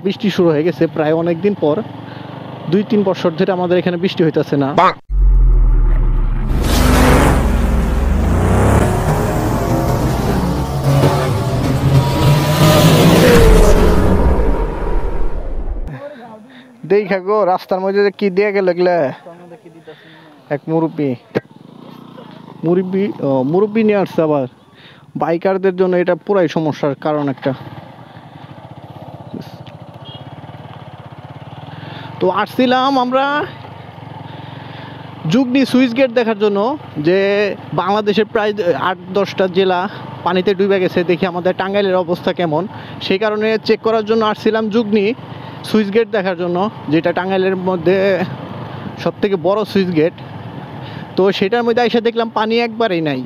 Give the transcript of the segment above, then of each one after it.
বৃষ্টি শুরু হয়ে গেছে প্রায় অনেক দিন পর। 2-3 বছর ধরে আমাদের এখানে বৃষ্টি হইতেছে না। দেখা গো রাস্তার মধ্যে কি দিয়ে গেল এগুলা, এক মুরব্বী নিয়ে আসছে। আবার বাইকারদের জন্য এটা পুরাই সমস্যার কারণ একটা। তো আসছিলাম আমরা যুগনি সুইচ গেট দেখার জন্য, যে বাংলাদেশের প্রায় 8-10টা জেলা পানিতে ডুবে গেছে। দেখি আমাদের টাঙ্গাইলের অবস্থা কেমন, সেই কারণে চেক করার জন্য আসছিলাম যুগনি সুইচ গেট দেখার জন্য, যেটা টাঙ্গাইলের মধ্যে সবথেকে বড় সুইচ গেট। তো সেটার মধ্যে এসে দেখলাম পানি একবারেই নাই,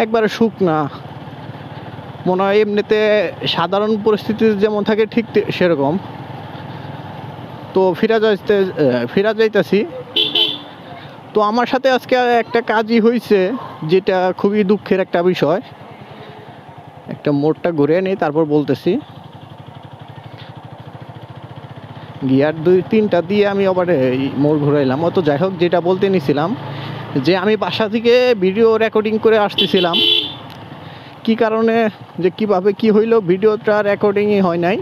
একবারে শুকনা। মনে হয় এমনিতে সাধারণ পরিস্থিতি যেমন থাকে ঠিক সেরকম। তো ফিরা যাইতেছি। তো আমার সাথে আজকে একটা কাজই হয়েছে, যেটা খুবই দুঃখের একটা বিষয়। একটা মোড়টা ঘুরে নেই, তারপর বলতেছি। গিয়ার 2-3টা দিয়ে আমি আবার এই মোড় ঘুরাইলাম। অত যাই হোক, যেটা বলতে নিছিলাম, যে আমি বাসা থেকে ভিডিও রেকর্ডিং করে আসতেছিলাম। কি কারণে, যে কিভাবে কি হইলো, ভিডিওটা রেকর্ডিংই হয় নাই।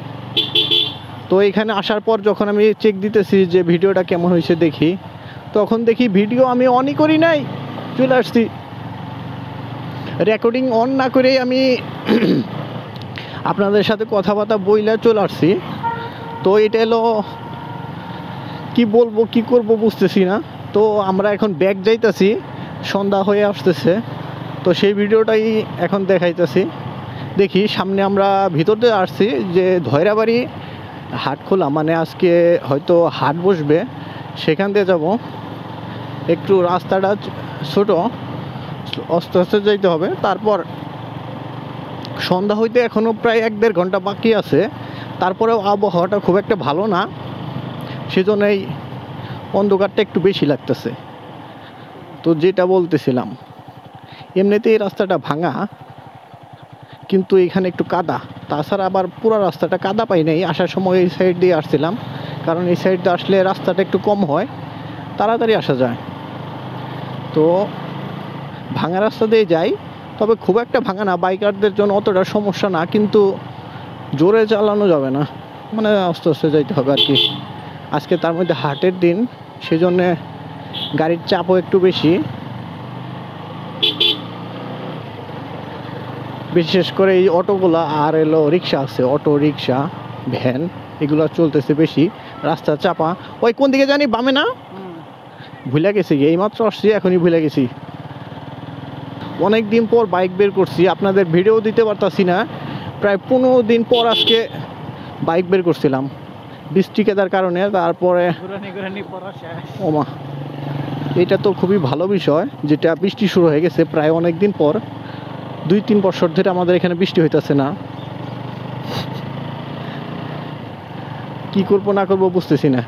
তো এখানে আসার পর যখন আমি চেক দিতেছি যে ভিডিওটা কেমন হয়েছে দেখি, তখন দেখি ভিডিও আমি অনই করি নাই, চলে আসছি। রেকর্ডিং অন না করেই আমি আপনাদের সাথে কথাবার্তা বইলা চলে আসছি। তো এটা এলো, কি বলবো কি করব বুঝতেছি না। তো আমরা এখন ব্যাক যাইতেছি, সন্ধ্যা হয়ে আসতেছে। তো সেই ভিডিওটাই এখন দেখাইতেছি। দেখি সামনে আমরা ভিতর দিয়ে আসছি, যে ধৈরাবাড়ি হাট খোলা, মানে আজকে হয়তো হাট বসবে, সেখান দিয়ে যাব। একটু রাস্তাটা ছোট, আস্তে আস্তে যাইতে হবে। তারপর সন্ধ্যা হইতে এখনও প্রায় 1-1.5 ঘন্টা বাকি আছে। তারপরেও আবহাওয়াটা খুব একটা ভালো না, সেজন্যই অন্ধকারটা একটু বেশি লাগতেছে। তো যেটা বলতেছিলাম, এমনিতে এই রাস্তাটা ভাঙা, কিন্তু এখানে একটু কাদা। তাছাড়া আবার পুরো রাস্তাটা কাদা পাই নাই। আসার সময় এই সাইড দিয়ে আসছিলাম, কারণ এই সাইড দিয়ে আসলে রাস্তাটা একটু কম হয়, তাড়াতাড়ি আসা যায়। তো ভাঙা রাস্তা দিয়ে যাই, তবে খুব একটা ভাঙা না, বাইকারদের জন্য অতটা সমস্যা না, কিন্তু জোরে চালানো যাবে না, মানে আস্তে আস্তে যাইতে হবে আর কি। আজকে তার মধ্যে হাটের দিন, সেজন্যে গাড়ির চাপও একটু বেশি। বিশেষ করে এই অটোগুলা আর এলো রিক্সা আছে, অটো রিক্সা ভ্যান, এগুলো চলতেছে বেশি। রাস্তা চাপা। ওই কোন দিকে জানি, বামে না, ভুলে গেছি, এইমাত্র আসছি, এখনই ভুলে গেছি। অনেক দিন পর বাইক বের করছি, আপনাদের ভিডিও দিতে পারতাছি না। প্রায় 15 দিন পর আজকে বাইক বের করছিলাম, বৃষ্টি কেদার কারণে। তারপরে ওমা, এটা তো খুবই ভালো বিষয়, যেটা বৃষ্টি শুরু হয়ে গেছে প্রায় অনেক দিন পর। 2-3 বছর ধরে আমাদের এখানে বৃষ্টি হইতেছে না। কি করবো না করবো বুঝতেছি না।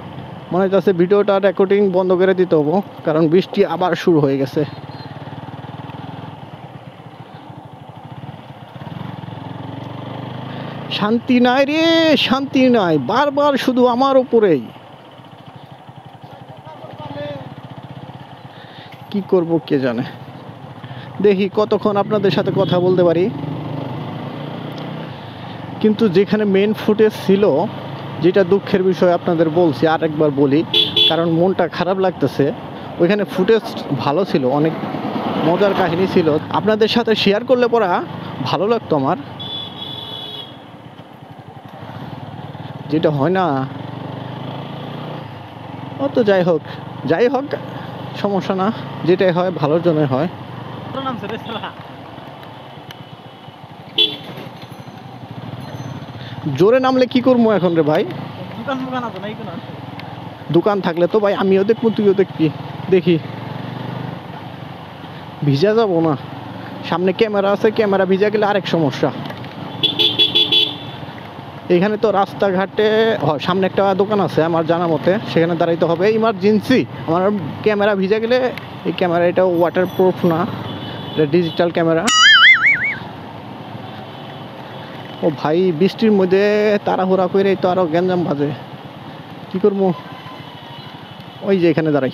মনে হচ্ছে ভিডিওটা রেকর্ডিং বন্ধ করে দিতে হবো, কারণ বৃষ্টি আবার শুরু হয়ে গেছে। শান্তি নাই রে, শান্তি নাই, বারবার শুধু আমার উপরেই। কি করব কে জানে। দেখি কতক্ষণ আপনাদের সাথে কথা বলতে পারি। কিন্তু যেখানে মেন ফুটেজ ছিল, যেটা দুঃখের বিষয় আপনাদের বলছি, আরেকবার বলি, কারণ মনটা খারাপ লাগতেছে। ওইখানে ফুটেজ ভালো ছিল, অনেক মজার কাহিনী ছিল, আপনাদের সাথে শেয়ার করলে পরা ভালো লাগতো আমার। যেটা হয় না, ও তো যাই হোক সমস্যা না, যেটাই হয় ভালোর জন্যই হয়। জোরে নামলে কি করবো এখন রে ভাই? দোকান থাকলে তো ভাই আমিও দেখবো, তুইও দেখবি। দেখি ভিজা যাবো না, সামনে ক্যামেরা আছে, ক্যামেরা ভিজা গেলে আরেক সমস্যা। এখানে তো রাস্তাঘাটে সামনে একটা দোকান আছে আমার জানা মতে, সেখানে দাঁড়াইতে হবে ইমার্জেন্সি। আমার ক্যামেরা ভিজা গেলে, এই ক্যামেরা এটা ওয়াটার প্রুফ না, এটা ডিজিটাল ক্যামেরা। ও ভাই বৃষ্টির মধ্যে তাড়াহুড়া করে তো আরো গ্যাঞ্জাম বাজে, কি করবো? ওই যে এখানে দাঁড়াই,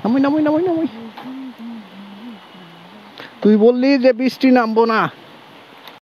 নামই নামই নামই নামই। তুই বললি যে বৃষ্টি নামবো না।